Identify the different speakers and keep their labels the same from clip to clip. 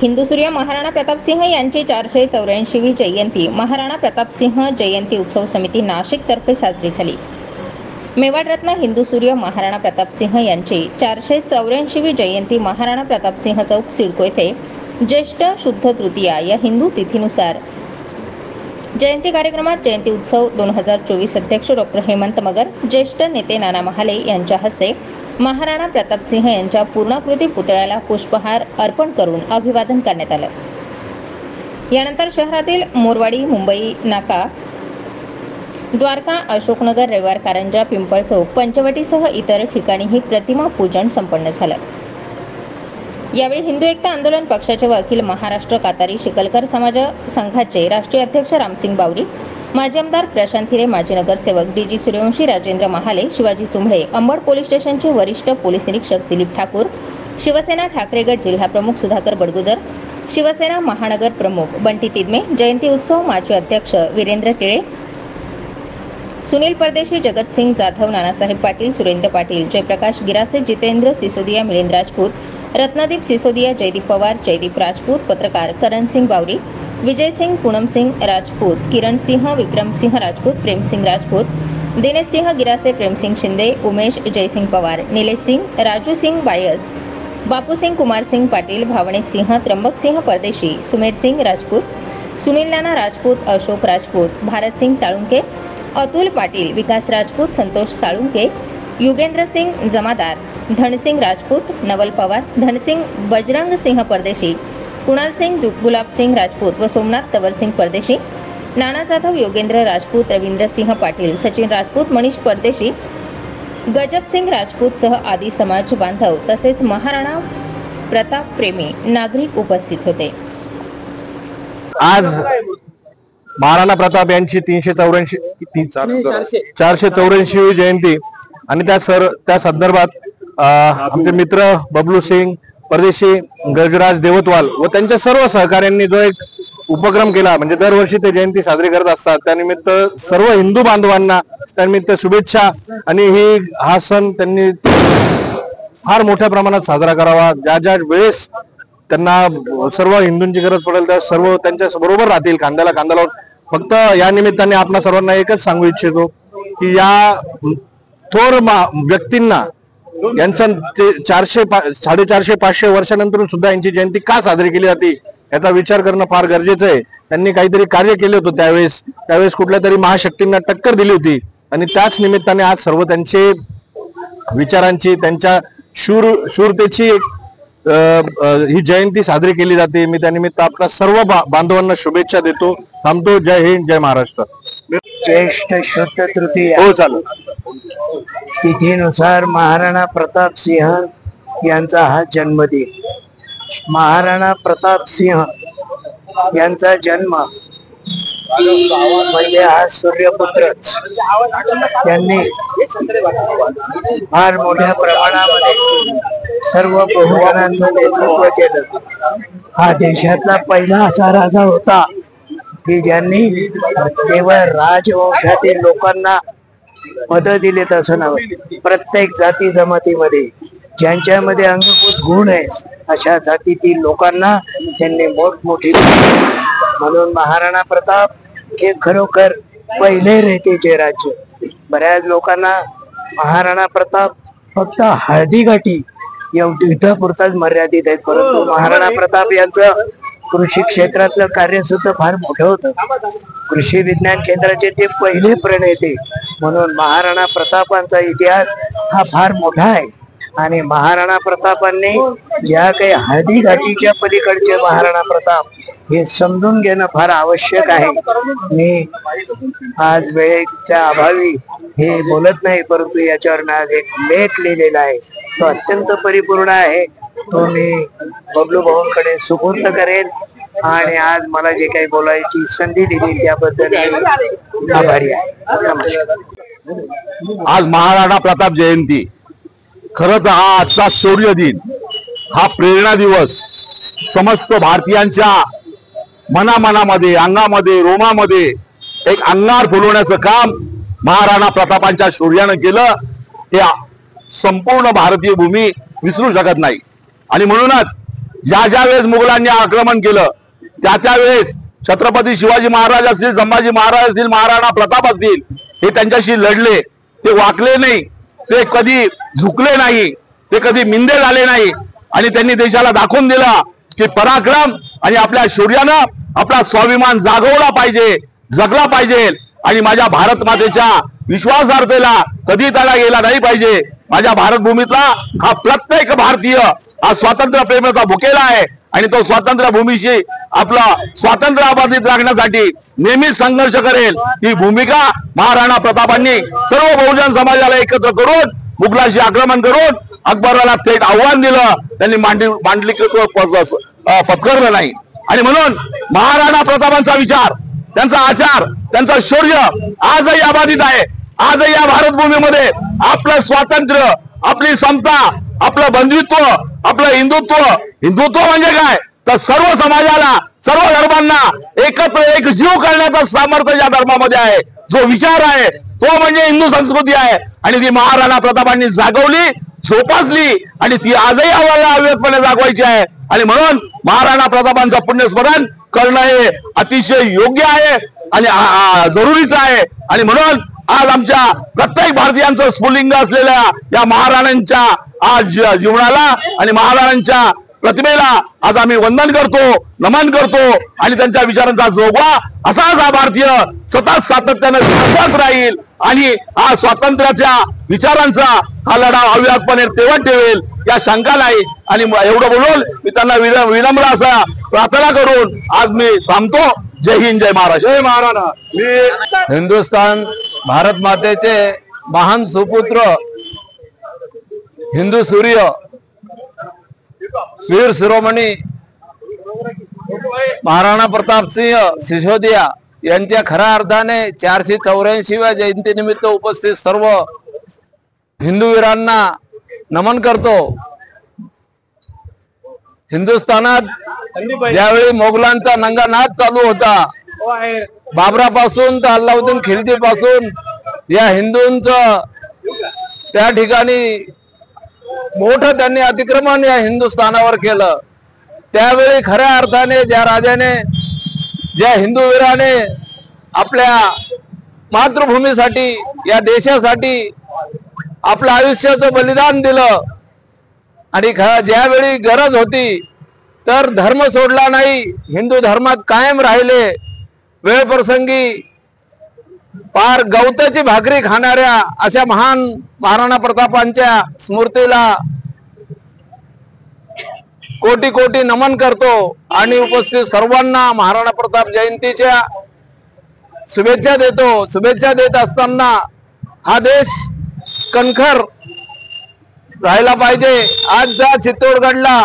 Speaker 1: हिंदू सूर्य महाराणा प्रतापसिंह यांची 484वी जयंती महाराणा प्रतापसिंह जयंती उत्सव समिती नाशिक तर्फे साजरी झाली। मेवाड रत्न हिंदू सूर्य महाराणा प्रतापसिंह यांची 484वी जयंती महाराणा प्रतापसिंह चौक सिडको येथे ज्येष्ठ शुद्ध तृतीया या हिंदू तिथीनुसार जयंती कार्यक्रमात जयंती उत्सव 2024 अध्यक्ष डॉक्टर हेमंत मगर, ज्येष्ठ नेते नाना महाले यांच्या हस्ते महाराणा प्रतापसिंह यांच्या पूर्णाकृती पुतळ्याला पुष्पहार अर्पण करून अभिवादन करण्यात आलं। यानंतर शहरातील मोरवाडी, मुंबई नाका, द्वारका, अशोकनगर, रविवार कारंजा, पिंपळ चौक, पंचवटीसह इतर ठिकाणीही प्रतिमा पूजन संपन्न झालं। यावेळी हिंदू एकता आंदोलन पक्षाचे व अखिल महाराष्ट्र कातारी शिकलकर समाज संघाचे राष्ट्रीय अध्यक्ष रामसिंग बावरी, माजी आमदार प्रशांत हिरे, माजी नगरसेवक डीजी सूर्यवंशी, राजेंद्र महाले, शिवाजी चुंबळे, अंबड पोलीस स्टेशनचे वरिष्ठ पोलीस निरीक्षक दिलीप ठाकूर, शिवसेना ठाकरे गट जिल्हा प्रमुख सुधाकर बडगुजर, शिवसेना महानगर प्रमुख बंटी तिदमे, जयंती उत्सव माजी अध्यक्ष वीरेंद्र टिळे, सुनील परदेशी, जगतसिंग जाधव, नानासाहेब पाटील, सुरेंद्र पाटील, जयप्रकाश गिरासे, जितेंद्र सिसोदिया, मिलिंद राजपूत, रत्नदीप सिसोदिया, जयदीप पवार, जयदीप राजपूत, पत्रकार करण सिंग बावरी, विजय सिंग, पूनम सिंग राजपूत, किरण सिंह, विक्रम सिंह राजपूत, प्रेम सिंग राजपूत, दिनेश सिंह गिरासे, प्रेम सिंग शिंदे, उमेश जयसिंग पवार, निलेश सिंग, राजू सिंग बायस, बापू सिंग, कुमार सिंग पाटील, भावनेश सिंह, त्र्यंबक सिंह परदेशी, सुमेर सिंग राजपूत, सुनील नाना राजपूत, अशोक राजपूत, भारत सिंग साळुंके, अतुल पाटील, विकास राजपूत, संतोष साळुंके, युगेंद्र सिंग जमादार, धनसिंग राजपूत, नवल पवार, धनसिंग, बजरंग सिंह परदेशी, कुणाल सिंग, गुलाब सिंग राजपूत व सोमनाथ तवर सिंग परदेशी, नाना जाधव, योगेंद्र राजपूत, रवींद्र सिंह पाटील, सचिन राजपूत, मनीष परदेशी, गजब सिंग राजपूत सह आदी समाज बांधव तसेच महाराणा प्रताप प्रेमी नागरिक उपस्थित होते।
Speaker 2: आज महाराणा प्रताप यांची 484वी जयंती आणि त्या संदर्भात आमचे मित्र बबलू सिंग परदेशी, गजराज देवतवाल व त्यांच्या सर्व सहकाऱ्यांनी जो एक उपक्रम केला, म्हणजे दरवर्षी ते जयंती साजरी करत असतात, त्यानिमित्त सर्व हिंदू बांधवांना त्यानिमित्त शुभेच्छा। आणि हा सण त्यांनी फार मोठ्या प्रमाणात साजरा करावा, ज्या वेळेस त्यांना सर्व हिंदूंची गरज पडेल त्या सर्व त्यांच्या बरोबर राहतील, खांद्याला खांदा लावून। फक्त या निमित्ताने आपणा सर्वांना एकच सांगू इच्छितो की या थोर व्यक्तींना यांचा 450-500 वर्षानंतर सुद्धा यांची जयंती का साजरी केली जाते याचा विचार करणं फार गरजेचं आहे। त्यांनी काहीतरी कार्य केले होते त्यावेळेस कुठल्या तरी महाशक्तींना टक्कर दिली होती आणि त्याच निमित्ताने आज सर्व त्यांचे विचारांची, त्यांच्या शूरतेची ही जयंती साजरी केली जाते। मी त्यानिमित्त आपल्या सर्व बांधवांना शुभेच्छा देतो। थांबतो। जय हिंद, जय महाराष्ट्र।
Speaker 3: ज्येष्ठ शुद्ध तृतीया
Speaker 2: हो चालू
Speaker 3: तिथीनुसार महाराणा प्रताप सिंह यांचा हा जन्मदिन। महाराणा प्रताप सिंह यांचा जन्म म्हणजे हा सूर्यपुत्रच। त्यांनी फार मोठ्या प्रमाणामध्ये सर्व बहुजनांचं नेतृत्व केलं। हा देशातला पहिला असा राजा होता की ज्यांनी केवळ राजवंशातील लोकांना पद दिलेत असं नव्हे, प्रत्येक जाती जमातीमध्ये ज्यांच्यामध्ये अंगभूत गुण आहे अशा जातीतील लोकांना त्यांनी मोठमोठी, म्हणून महाराणा प्रताप हे खरोखर पहिले रेतेचे राज्य। बऱ्याच लोकांना महाराणा प्रताप फक्त हळदी घाटी युद्धापुरताच मर्यादित आहेत, परंतु महाराणा प्रताप यांचं कृषी क्षेत्रातलं कार्य सुद्धा फार मोठं होतं। कृषी विज्ञान केंद्राचे ते पहिले प्रणेते, म्हणून महाराणा प्रतापांचा इतिहास हा फार मोठा आहे। आणि महाराणा प्रतापांनी ज्या काही हळदी घाटीच्या पलीकडचे महाराणा प्रताप हे समजून घेणं फार आवश्यक आहे। मी आज वेळेच्या अभावी हे बोलत नाही, परंतु याच्यावर मी आज एक लेख लिहिलेला आहे, तो अत्यंत परिपूर्ण आहे। तो मी बबलू भाऊंकडे सुपूर्द करेन आणि आज मला जे काही बोलायची संधी दिली त्याबद्दल आभारी आहे।
Speaker 2: आज महाराणा प्रताप जयंती, खरंच हा आजचा शौर्य दिन, हा प्रेरणा दिवस समस्त भारतीयांच्या मनामध्ये, अंगामध्ये, रोमामध्ये एक अंगार फुलवण्याचं काम महाराणा प्रतापांच्या शौर्यानं केलं। हे संपूर्ण भारतीय भूमी विसरू शकत नाही आणि म्हणूनच
Speaker 4: ज्या वेळेस मुघलांनी आक्रमण केलं त्या वेळेस छत्रपती शिवाजी महाराज असतील, संभाजी महाराज असतील, महाराणा प्रताप असतील, हे त्यांच्याशी लढले. ते वाकले नाही, ते कधी झुकले नाही, ते कधी मिंदे झाले नाही. आणि त्यांनी देशाला दाखवून दिला की पराक्रम आणि आपल्या शौर्यानं आपला स्वाभिमान जागवला पाहिजे, जगला पाहिजे. आणि माझ्या भारत मातेच्या विश्वासार्हतेला कधी तडा गेला नाही पाहिजे. माझ्या भारत भूमीतला हा प्रत्येक भारतीय हा स्वातंत्र्य प्रेमाचा भुकेला आहे आणि तो स्वातंत्र्य भूमीशी आपला स्वातंत्र्य अबाधित राखण्यासाठी नेहमीच संघर्ष करेल. ही भूमिका महाराणा प्रतापांनी सर्व बहुजन समाजाला एकत्र करून मुघलाशी आक्रमण करून अकबराला थेट आव्हान दिलं. त्यांनी मांडलिकत्व पत्करलं नाही. आणि म्हणून महाराणा प्रतापांचा विचार, त्यांचा आचार, त्यांचं शौर्य आजही अबाधित आहे. आजही या भारत भूमीमध्ये आपलं स्वातंत्र्य, आपली समता, आपलं बंधुत्व, आपलं हिंदुत्व म्हणजे काय तर सर्व समाजाला, सर्व धर्मांना एकत्र एक जीव करण्याचं सामर्थ्य या धर्मामध्ये आहे. जो विचार आहे तो म्हणजे हिंदू संस्कृती आहे आणि ती महाराणा प्रतापांनी जागवली, जोपासली आणि ती आजही आम्हाला अव्यक्तपणे जागवायची आहे. आणि म्हणून महाराणा प्रतापांचं पुण्यस्मरण करणं हे अतिशय योग्य आहे आणि जरुरीचं आहे. आणि म्हणून आज आमच्या प्रत्येक भारतीयांचं स्फुल्लिंग असलेल्या या महाराणांच्या आज जीवनाला आणि महाराणांच्या प्रतिमेला आज आम्ही वंदन करतो, नमन करतो आणि त्यांच्या विचारांचा जोगवा असाच हा भारतीय सतत सातत्याने साधत राहील आणि हा स्वातंत्र्याच्या विचारांचा हा लढा अव्याहतपणे तेवत ठेवेल या शंका नाही. आणि एवढं बोलून मी त्यांना विनम्र असा प्रार्थना करून आज मी थांबतो. जय हिंद, जय महाराष्ट्र.
Speaker 2: जय महाराणा.
Speaker 5: हिंदुस्थान भारत मातेचे महान सुपुत्र हिंदू सूर्य वीर शिरोमणी महाराणा प्रताप सिंह सिसोदिया यांच्या खऱ्या अर्थाने 484व्या जयंतीनिमित्त उपस्थित सर्व हिंदू वीरांना नमन करतो. हिंदुस्थानात ज्यावेळी मोगलांचा नंगानाद चालू होता, बाबरापासून तर अल्लाउद्दीन खिलजी पासून या हिंदूंचं त्या ठिकाणी मोठं त्यांनी अतिक्रमण या हिंदुस्थानावर केलं. त्यावेळी खऱ्या अर्थाने ज्या राजाने, ज्या हिंदू वीराने आपल्या मातृभूमीसाठी, या देशासाठी आपलं आयुष्याचं बलिदान दिलं आणि ज्यावेळी गरज होती तर धर्म सोडला नाही, हिंदू धर्मात कायम राहिले. वेळ प्रसंगी पार गवताची भाकरी खाणाऱ्या अशा महान महाराणा प्रतापांच्या स्मृतीला कोटी कोटी नमन करतो आणि उपस्थित सर्वांना महाराणा प्रताप जयंतीच्या शुभेच्छा देतो. शुभेच्छा देत असताना हा देश कणखर राहिला पाहिजे. आज जा चित्तोडगडला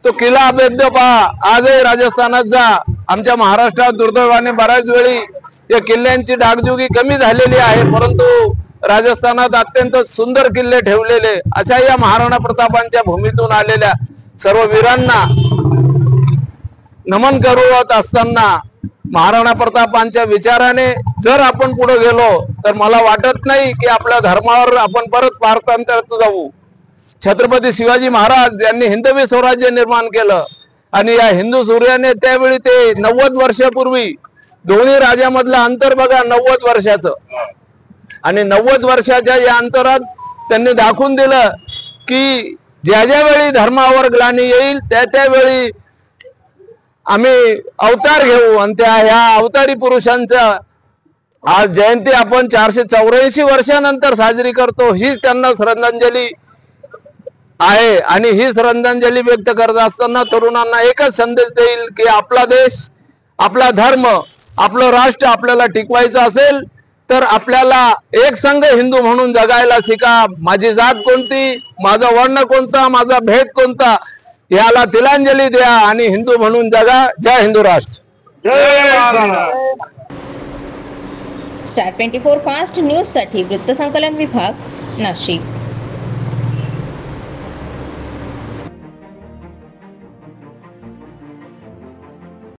Speaker 5: तो किल्ला अभेद्य पहा, आजही राजस्थानात जा. आमच्या महाराष्ट्रात दुर्दैवाने बऱ्याच वेळी या किल्ल्यांची डागडुजी कमी झालेली आहे, परंतु राजस्थानात अत्यंत सुंदर किल्ले ठेवलेले अशा या महाराणा प्रतापांच्या भूमीतून आलेल्या सर्व वीरांना नमन करत असताना महाराणा प्रतापांच्या विचाराने जर आपण पुढे गेलो तर मला वाटत नाही की आपल्या धर्मावर आपण परत पारतंत्र्यात जाऊ. छत्रपती शिवाजी महाराज यांनी हिंदवी स्वराज्य निर्माण केलं आणि या हिंदू सूर्याने त्यावेळी ते 90 वर्षापूर्वी दोन्ही राजामधलं अंतर बघा, 90 वर्षाचं. आणि 90 वर्षाच्या या अंतरात त्यांनी दाखवून दिलं की ज्या वेळी धर्मावर ग्लानी येईल त्यावेळी आम्ही अवतार घेऊ. आणि त्या ह्या अवतारी पुरुषांचा आज जयंती आपण 484 वर्षानंतर साजरी करतो. हीच त्यांना श्रद्धांजली आहे आणि ही श्रद्धांजली व्यक्त करत असताना तरुणांना एकच संदेश देईल की आपला देश, आपला धर्म, आपलं राष्ट्र आपल्याला टिकवायचं असेल तर आपल्याला एक संघ हिंदू म्हणून जगायला शिका. माझी जात कोणती, माझा वर्ण कोणता, माझा भेद कोणता, याला तिलांजली द्या आणि हिंदू म्हणून जगा. जय हिंदू राष्ट्र.
Speaker 2: जय महाराणा.
Speaker 1: स्टार 24 फास्ट न्यूज साठी वृत्तसंकलन विभाग, नाशिक.